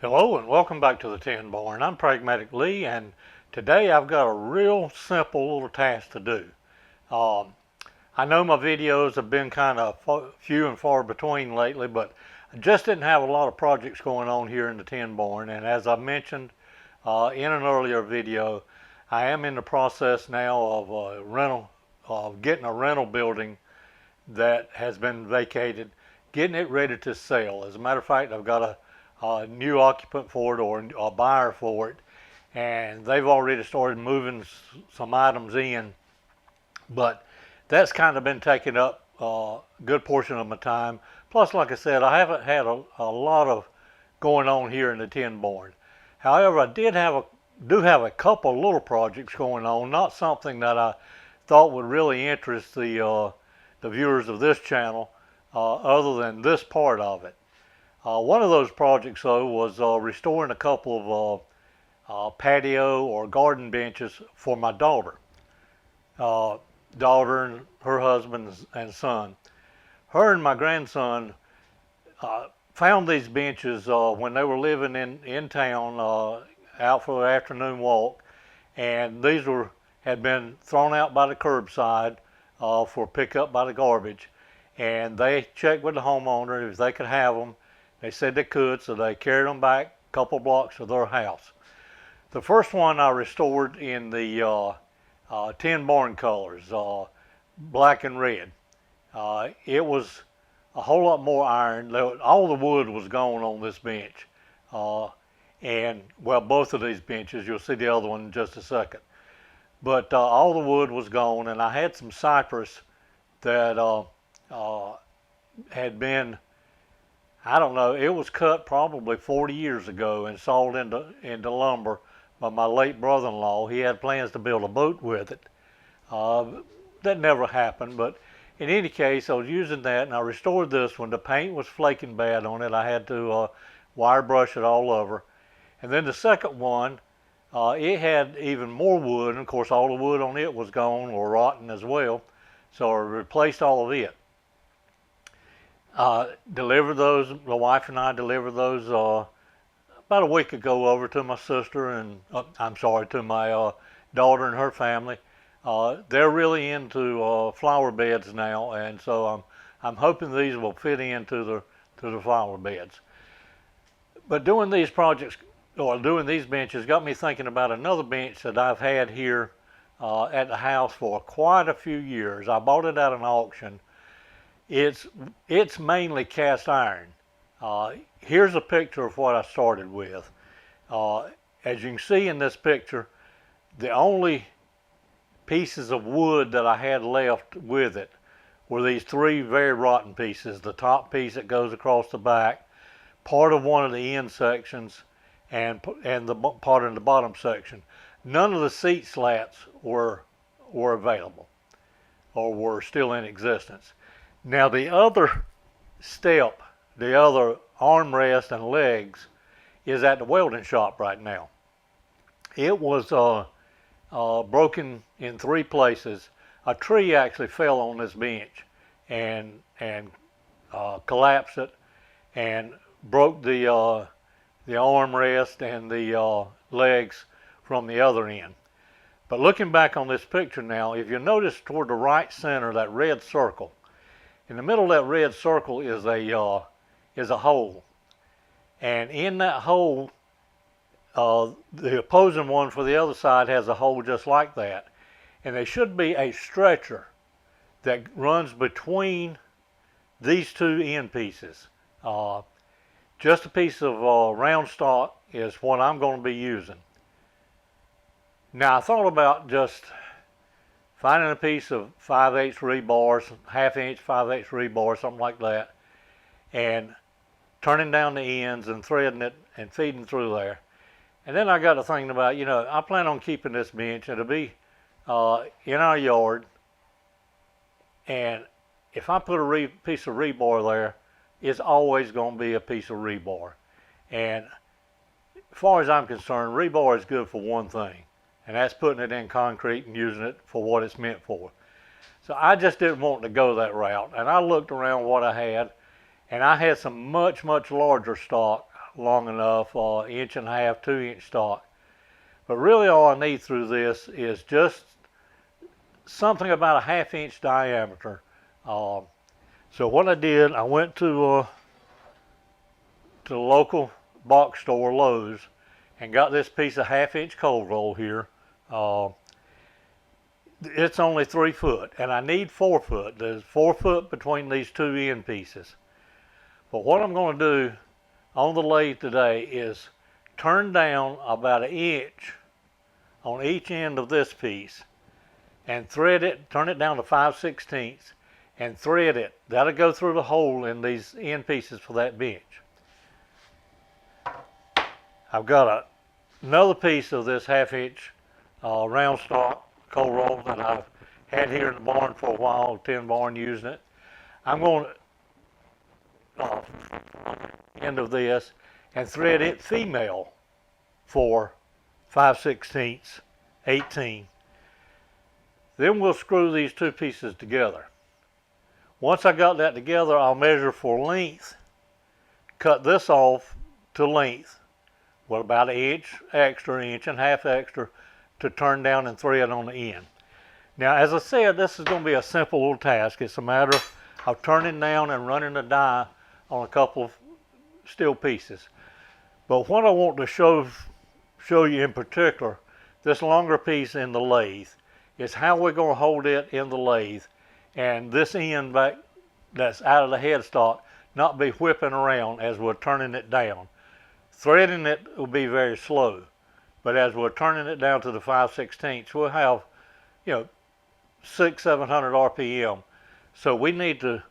Hello and welcome back to the Tin Barn. I'm Pragmatic Lee, and today I've got a real simple little task to do. Um, I know my videos have been kind of few and far between lately, but I just didn't have a lot of projects going on here in the Tin Barn. And as I mentioned in an earlier video, I am in the process now of getting a rental building that has been vacated, getting it ready to sell. As a matter of fact, I've got a new occupant for it or a buyer for it, and they've already started moving some items in, but that's kind of been taking up a good portion of my time. Plus, like I said, I haven't had a lot of going on here in the Tin Barn. However, I do have a couple little projects going on, not something that I thought would really interest the viewers of this channel, other than this part of it. One of those projects, though, was restoring a couple of patio or garden benches for my daughter. Daughter and her husband and son. Her and my grandson found these benches when they were living in town out for an afternoon walk, and these had been thrown out by the curbside for pickup by the garbage, and they checked with the homeowner if they could have them. They said they could, so they carried them back a couple blocks to their house. The first one I restored in the Tin Barn colors, black and red. It was a whole lot more iron. All the wood was gone on this bench. And, well, both of these benches. You'll see the other one in just a second. But all the wood was gone, and I had some cypress that had been, I don't know, it was cut probably 40 years ago and sawed into lumber by my late brother-in-law. He had plans to build a boat with it. That never happened, but in any case, I was using that, and I restored this one. The paint was flaking bad on it. I had to wire brush it all over. And then the second one, it had even more wood, and of course all the wood on it was gone or rotten as well, so I replaced all of it. Delivered those, my wife and I delivered those about a week ago over to my sister and, to my daughter and her family. They're really into flower beds now, and so I'm hoping these will fit into the flower beds. But doing these projects, or doing these benches, got me thinking about another bench that I've had here at the house for quite a few years. I bought it at an auction. It's mainly cast iron. Here's a picture of what I started with. As you can see in this picture, the only pieces of wood that I had left with it were these three very rotten pieces. The top piece that goes across the back, part of one of the end sections, and the part in the bottom section. None of the seat slats were available or were still in existence. Now the other step, the other armrest and legs, is at the welding shop right now. It was broken in three places. A tree actually fell on this bench and collapsed it and broke the armrest and the legs from the other end. But looking back on this picture now, if you notice toward the right center, that red circle, in the middle of that red circle is a hole, and in that hole, the opposing one for the other side has a hole just like that, and there should be a stretcher that runs between these two end pieces. Just a piece of round stock is what I'm going to be using. Now I thought about just finding a piece of 5/8 rebar, half-inch 5/8 rebar, something like that, and turning down the ends and threading it and feeding through there. And then I got to thinking about, I plan on keeping this bench. It'll be in our yard, and if I put a piece of rebar there, it's always going to be a piece of rebar. And as far as I'm concerned, rebar is good for one thing, and that's putting it in concrete and using it for what it's meant for. So I just didn't want to go that route, and I looked around what I had, and I had some much larger stock long enough, inch and a half, 2-inch stock. But really all I need through this is just something about a 1/2 inch diameter. So what I did, I went to the local box store, Lowe's, and got this piece of 1/2 inch cold roll here. It's only 3 foot, and I need 4 foot. There's 4 foot between these two end pieces. But what I'm going to do on the lathe today is turn down about 1 inch on each end of this piece and thread it, turn it down to 5/16 and thread it. That'll go through the hole in these end pieces for that bench. I've got another piece of this 1/2 inch round stock cold roll that I've had here in the barn for a while, tin barn, using it. I'm going to end of this and thread it female for 5/16, 18. Then we'll screw these two pieces together. Once I got that together, I'll measure for length, cut this off to length with about 1 inch extra, 1.5 inches extra to turn down and thread on the end. Now, as I said, this is going to be a simple little task. It's a matter of turning down and running a die on a couple of steel pieces. But what I want to show you in particular, this longer piece in the lathe, is how we're going to hold it in the lathe, and this end back that's out of the headstock not be whipping around as we're turning it down. Threading it will be very slow, but as we're turning it down to the 5/16, we'll have, 600-700 RPM. So we need to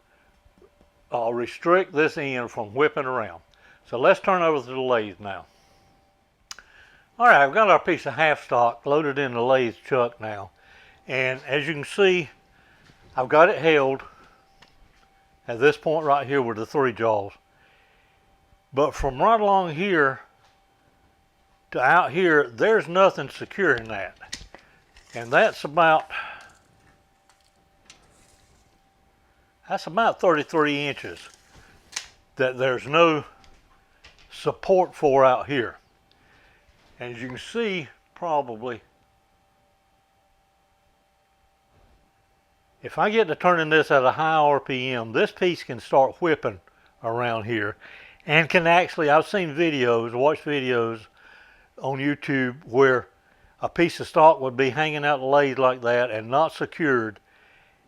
restrict this end from whipping around. So let's turn over to the lathe now. All right, I've got our piece of half stock loaded in the lathe chuck now, and as you can see, I've got it held at this point right here with the 3 jaws. But from right along here to out here, there's nothing securing that. And that's about 33 inches that there's no support for out here. And as you can see, probably, if I get to turning this at a high RPM, this piece can start whipping around here, and can actually, I've seen videos, watched videos on YouTube where a piece of stock would be hanging out the lathe like that and not secured,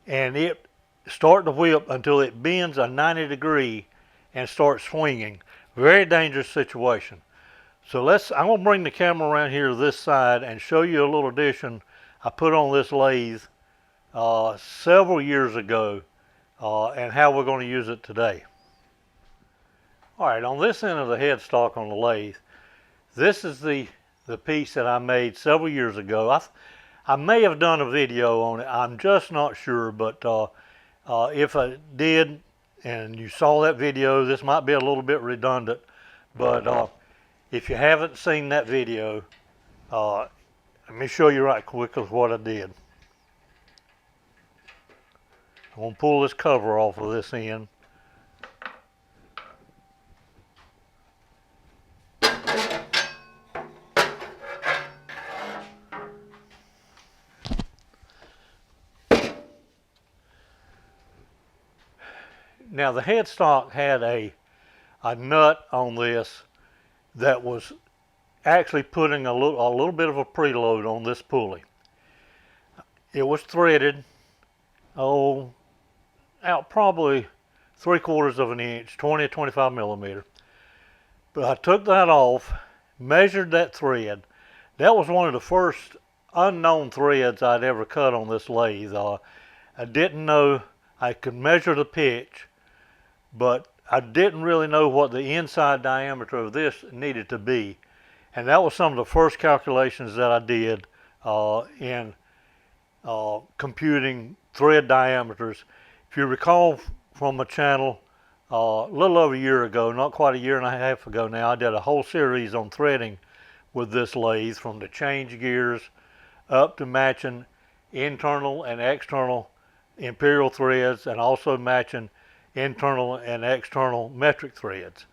and it start to whip until it bends a 90 degree and starts swinging. Very dangerous situation. So I'm going to bring the camera around here to this side and show you a little addition I put on this lathe several years ago, and how we're going to use it today. All right, on this end of the headstock on the lathe, this is the piece that I made several years ago. I may have done a video on it, I'm just not sure, but if I did and you saw that video, this might be a little bit redundant, but if you haven't seen that video, let me show you right quick what I did. I'm going to pull this cover off of this end. Now the headstock had a nut on this that was actually putting a little bit of a preload on this pulley. It was threaded, out probably 3/4 of an inch, 20 to 25 millimeter. But I took that off, measured that thread. That was one of the first unknown threads I'd ever cut on this lathe. I didn't know I could measure the pitch, but I didn't really know what the inside diameter of this needed to be. And that was some of the first calculations that I did in computing thread diameters. If you recall from a channel a little over a year ago, not quite a year and a half ago now, I did a whole series on threading with this lathe, from the change gears up to matching internal and external imperial threads, and also matching internal and external metric threads.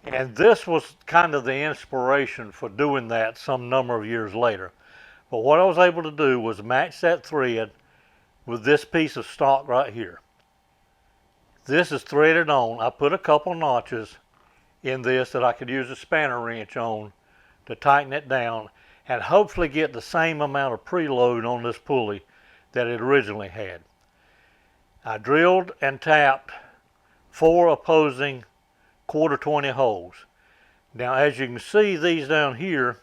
And this was kind of the inspiration for doing that some number of years later. But what I was able to do was match that thread with this piece of stock right here. This is threaded on. I put a couple notches in this that I could use a spanner wrench on to tighten it down and hopefully get the same amount of preload on this pulley that it originally had. I drilled and tapped 4 opposing 1/4 20 holes. Now as you can see, these down here,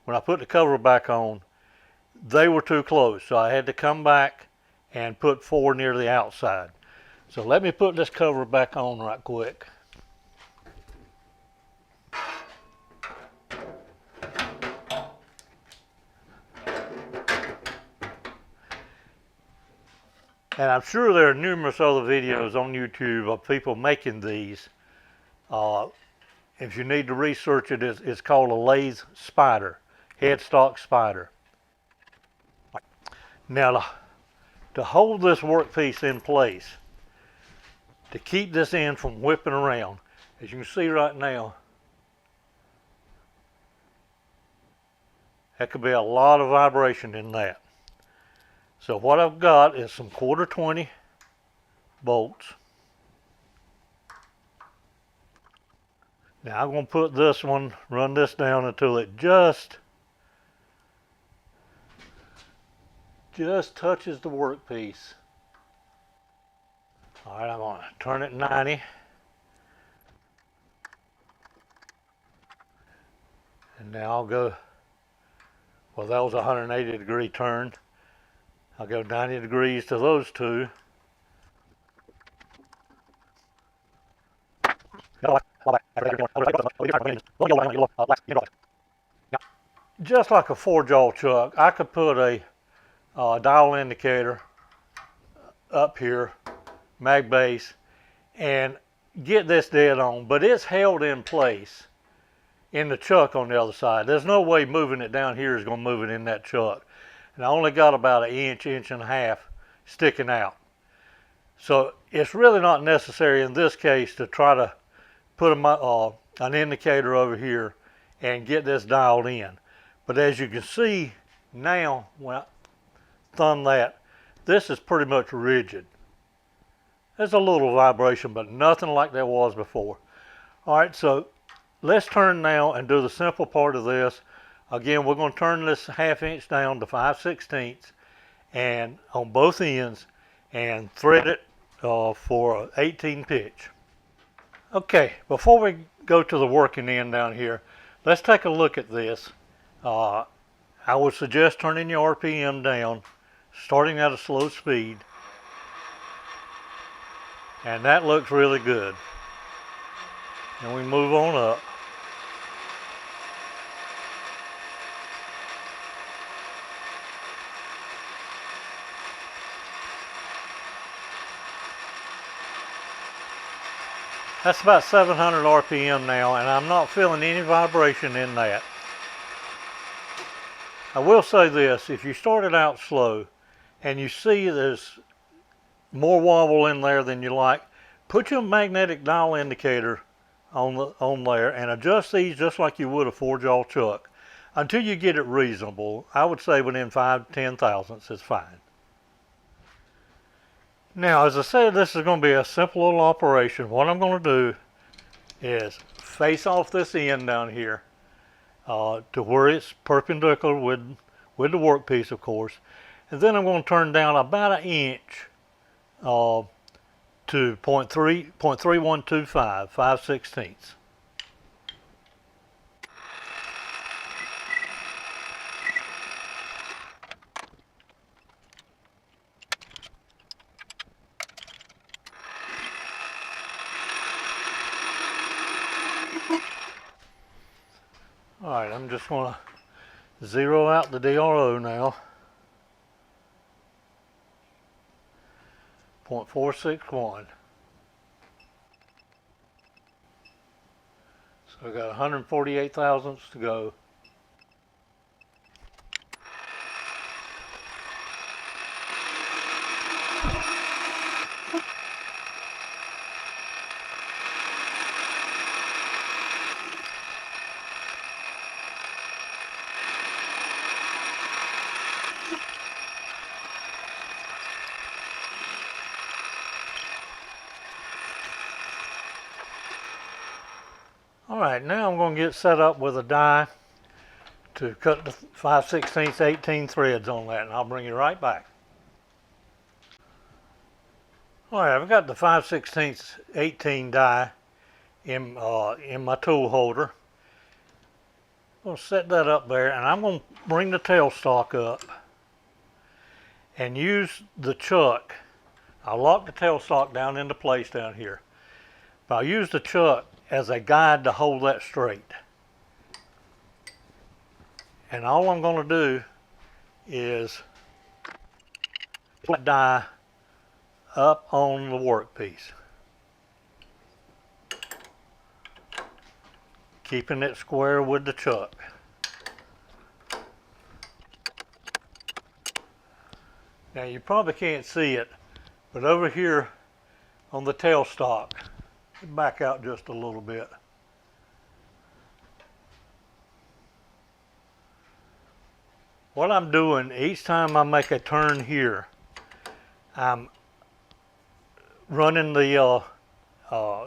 when I put the cover back on, they were too close, so I had to come back and put 4 near the outside. So let me put this cover back on right quick. And I'm sure there are numerous other videos on YouTube of people making these. If you need to research it, it's called a Lathe spider, headstock spider. Now, to hold this workpiece in place, to keep this end from whipping around, as you can see right now, that could be a lot of vibration in that. So what I've got is some 1/4 20 bolts. Now I'm going to put this one, run this down until it just touches the workpiece. All right, I'm going to turn it 90. And now I'll go, well, that was a 180-degree turn. I'll go 90 degrees to those two. Now, just like a 4-jaw chuck, I could put a dial indicator up here, mag base, and get this dead on, but it's held in place in the chuck on the other side. There's no way moving it down here is going to move it in that chuck. And I only got about 1 inch, 1.5 inches sticking out. So it's really not necessary in this case to try to put an indicator over here and get this dialed in. But as you can see now, when I thumb that, this is pretty much rigid. There's a little vibration, but nothing like there was before. All right, so let's turn now and do the simple part of this. Again, we're going to turn this 1/2 inch down to 5/16 and on both ends and thread it for 18 pitch. Okay, before we go to the working end down here, let's take a look at this. I would suggest turning your RPM down, starting at a slow speed, and that looks really good. And we move on up. That's about 700 RPM now, and I'm not feeling any vibration in that. I will say this, if you started out slow and you see there's more wobble in there than you like, put your magnetic dial indicator on there and adjust these just like you would a 4-jaw chuck until you get it reasonable. I would say within 5 to 10 thousandths is fine. Now, as I said, this is going to be a simple little operation. What I'm going to do is face off this end down here to where it's perpendicular with the workpiece, of course. And then I'm going to turn down about 1 inch to 0.3125, 5/16. All right, I'm just going to zero out the DRO now. 0.461. So we got 148 thousandths to go. Alright, now I'm going to get set up with a die to cut the 5/16 18 threads on that, and I'll bring you right back. Alright, I've got the 5/16 18 die in my tool holder. I'm going to set that up there, and I'm going to bring the tailstock up and use the chuck. I'll lock the tailstock down into place down here, but I'll use the chuck as a guide to hold that straight. And all I'm going to do is put the die up on the workpiece, keeping it square with the chuck. Now you probably can't see it, but over here on the tailstock, back out just a little bit. What I'm doing, each time I make a turn here, I'm running the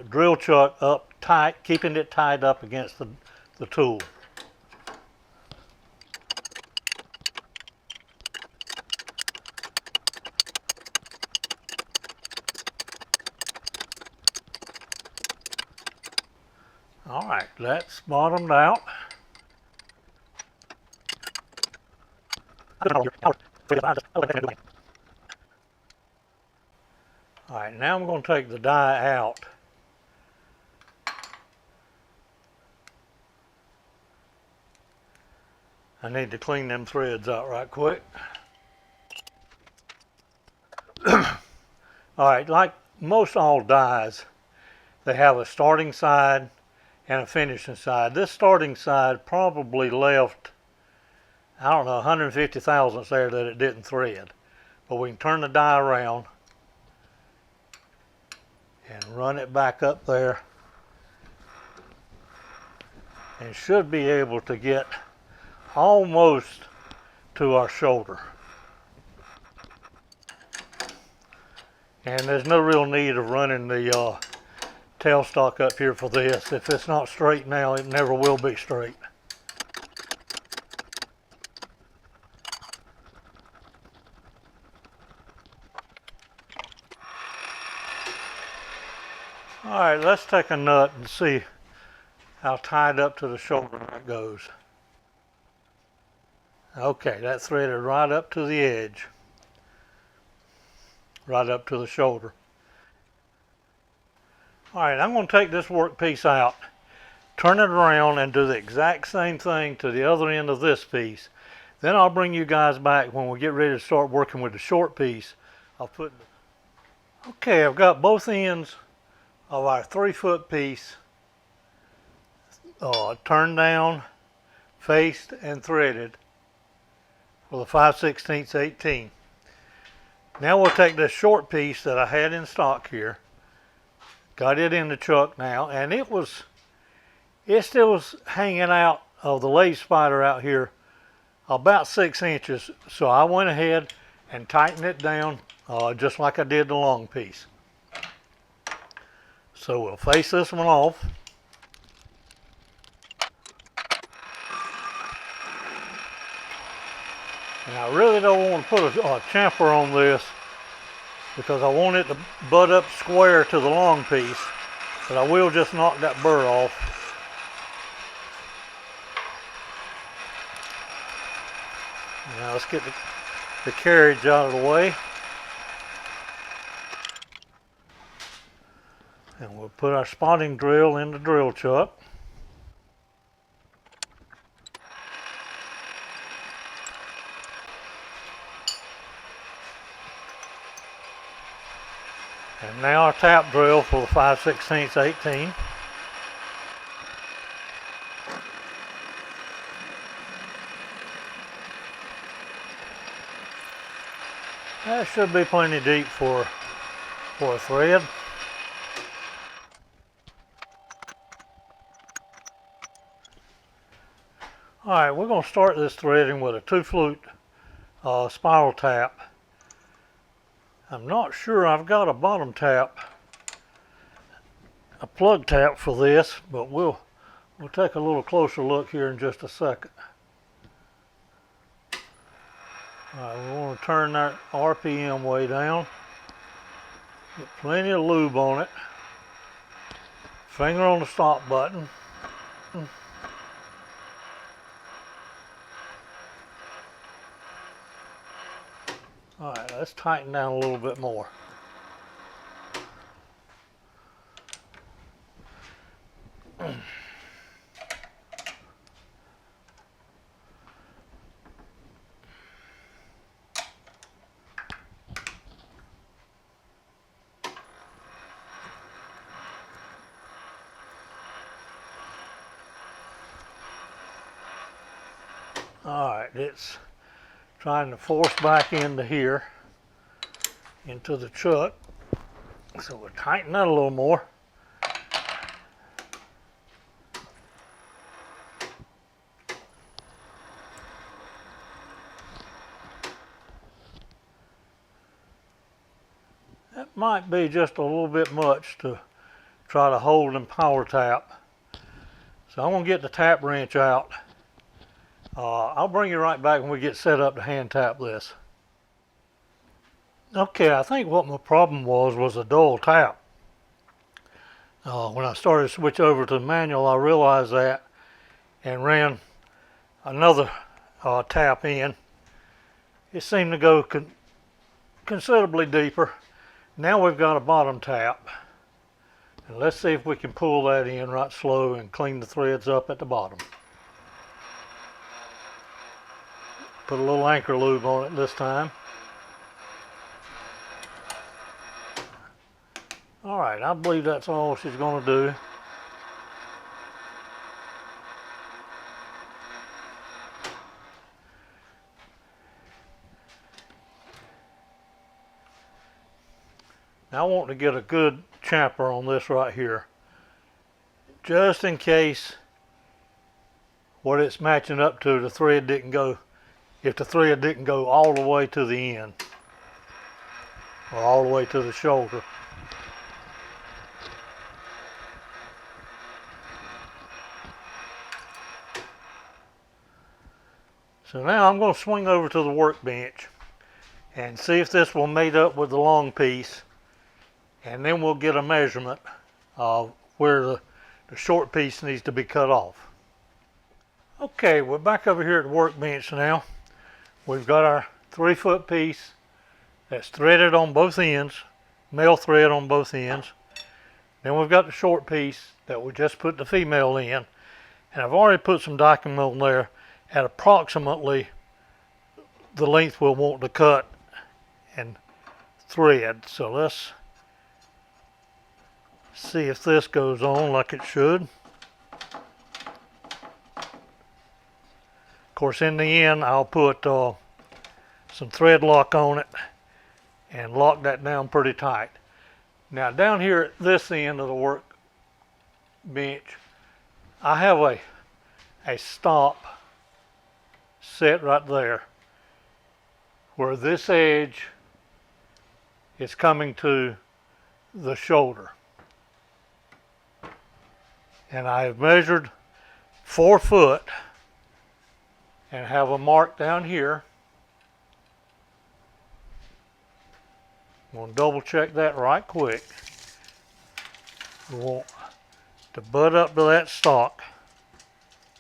drill chuck up tight, keeping it tied up against the tool. All right, that's bottomed out. All right, now I'm going to take the die out. I need to clean them threads out right quick. All right, like most all dies, they have a starting side and a finishing side. This starting side probably left, I don't know, 150 thousandths there that it didn't thread. But we can turn the die around and run it back up there, and should be able to get almost to our shoulder. And there's no real need of running the tailstock up here for this. If it's not straight now, it never will be straight. All right, let's take a nut and see how tied up to the shoulder that goes. Okay, that threaded right up to the edge, right up to the shoulder. All right, I'm going to take this workpiece out, turn it around, and do the exact same thing to the other end of this piece. Then I'll bring you guys back when we get ready to start working with the short piece. Okay, I've got both ends of our 3-foot piece turned down, faced, and threaded for the 5/16 18. Now we'll take this short piece that I had in stock here, got it in the chuck now, and it still was hanging out of the lathe spider out here about 6 inches. So I went ahead and tightened it down just like I did the long piece. So we'll face this one off. And I really don't want to put a chamfer on this because I want it to butt up square to the long piece, but I will just knock that burr off. Now let's get the carriage out of the way. And we'll put our spotting drill in the drill chuck. And now our tap drill for the 5/16 18. That should be plenty deep for a thread. Alright, we're going to start this threading with a 2-flute spiral tap. I'm not sure I've got a bottom tap, a plug tap for this, but we'll We'll take a little closer look here in just a second. Alright, we want to turn that RPM way down. Get plenty of lube on it. Finger on the stop button. Alright, let's tighten down a little bit more. Alright, it's trying to force back into here, into the chuck. So we'll tighten that a little more. That might be just a little bit much to try to hold and power tap. So I'm going to get the tap wrench out. I'll bring you right back when we get set up to hand tap this. Okay, I think what my problem was a dull tap. When I started to switch over to the manual, I realized that and ran another tap in. It seemed to go considerably deeper. Now we've got a bottom tap. And let's see if we can pull that in right slow and clean the threads up at the bottom. Put a little anchor lube on it this time. Alright, I believe that's all she's going to do. Now I want to get a good chamfer on this right here, just in case what it's matching up to, the thread didn't go, if the thread didn't go all the way to the end or all the way to the shoulder. So now I'm going to swing over to the workbench and see if this will mate up with the long piece, and then we'll get a measurement of where the short piece needs to be cut off. Okay, we're back over here at the workbench now. We've got our 3-foot piece that's threaded on both ends, male thread on both ends. Then we've got the short piece that we just put the female in, and I've already put some docking on there at approximately the length we'll want to cut and thread. So let's see if this goes on like it should. Of course, in the end, I'll put some thread lock on it and lock that down pretty tight. Now, down here at this end of the workbench, I have a stop set right there where this edge is coming to the shoulder. And I have measured 4 foot and have a mark down here. I'm going to double check that right quick. We want to butt up to that stock,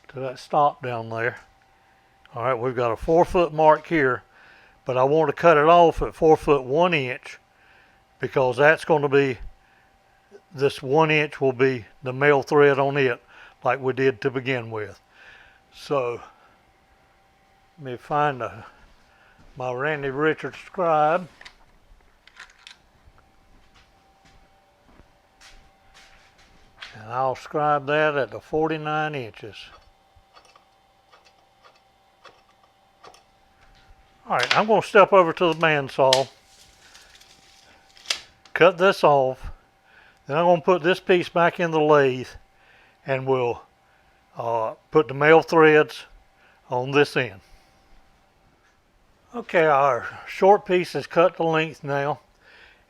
to that stop down there. All right, we've got a 4 foot mark here, but I want to cut it off at 4 foot 1 inch because that's going to be, this 1 inch will be the male thread on it like we did to begin with. So let me find my Randy Richards scribe. And I'll scribe that at the 49 inches. Alright, I'm going to step over to the bandsaw, cut this off, then I'm going to put this piece back in the lathe and we'll put the male threads on this end. Okay, our short piece is cut to length now,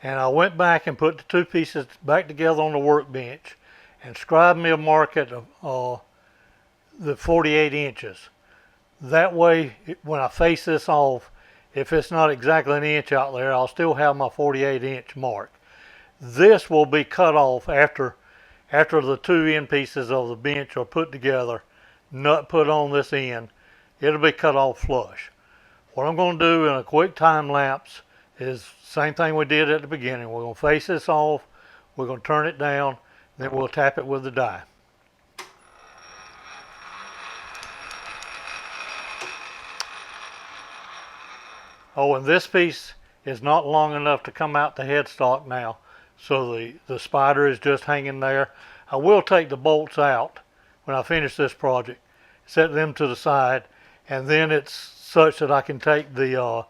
and I went back and put the 2 pieces back together on the workbench and scribed me a mark at the 48 inches. That way, when I face this off, if it's not exactly an inch out there, I'll still have my 48-inch mark. This will be cut off after the two end pieces of the bench are put together, nut put on this end. It'll be cut off flush. What I'm going to do in a quick time lapse is same thing we did at the beginning. We're going to face this off, we're going to turn it down, then we'll tap it with the die. Oh, and this piece is not long enough to come out the headstock now, so the spider is just hanging there. I will take the bolts out when I finish this project, set them to the side, and then it's such that I can take the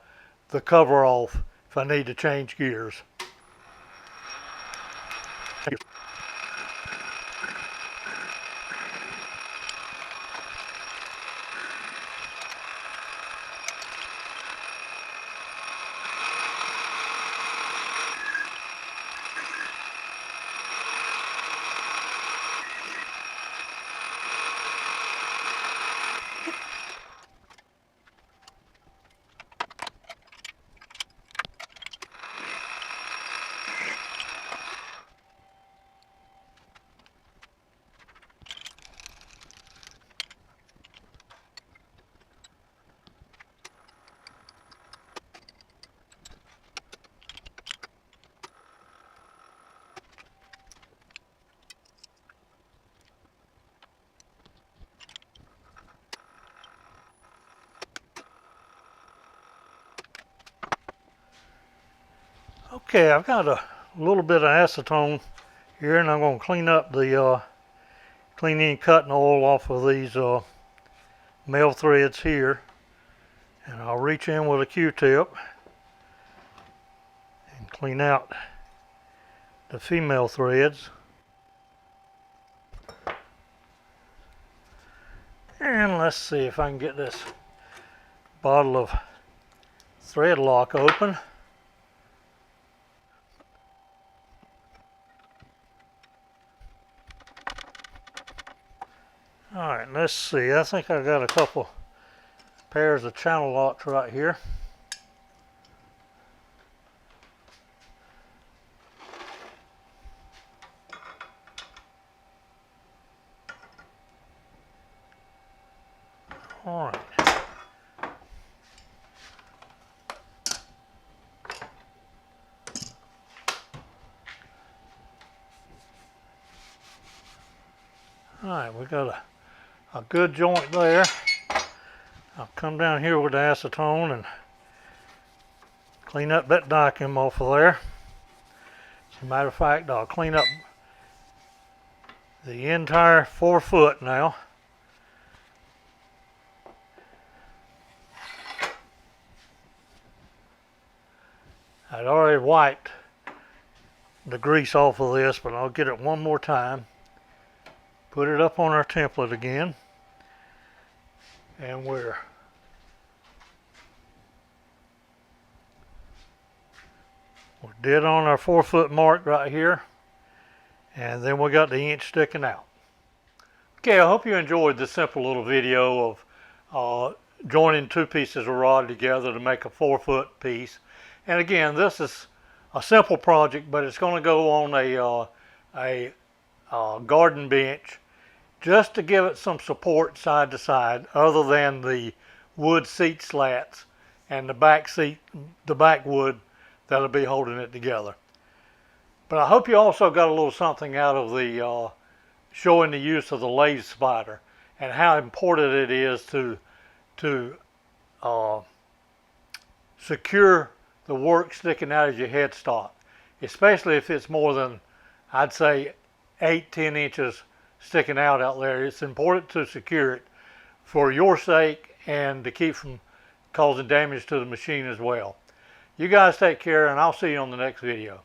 cover off if I need to change gears. Okay, I've got a little bit of acetone here, and I'm going to clean up the clean any cutting oil off of these male threads here, and I'll reach in with a Q-tip and clean out the female threads. And let's see if I can get this bottle of thread lock open. Alright, let's see. I think I got a couple pairs of channel locks right here. Alright. Alright, we got a good joint there. I'll come down here with the acetone and clean up that dicam off of there. As a matter of fact, I'll clean up the entire 4 foot now. I'd already wiped the grease off of this, but I'll get it one more time. Put it up on our template again. And we're dead on our 4 foot mark right here, and then we got the inch sticking out. Okay, I hope you enjoyed this simple little video of joining two pieces of rod together to make a 4 foot piece. And again, this is a simple project, but it's going to go on a garden bench, just to give it some support side to side, other than the wood seat slats and the back wood that'll be holding it together. But I hope you also got a little something out of the showing the use of the lathe spider and how important it is to secure the work sticking out of your headstock, especially if it's more than, I'd say, 8-10 inches sticking out there. It's important to secure it for your sake and to keep from causing damage to the machine as well. You guys take care, and I'll see you on the next video.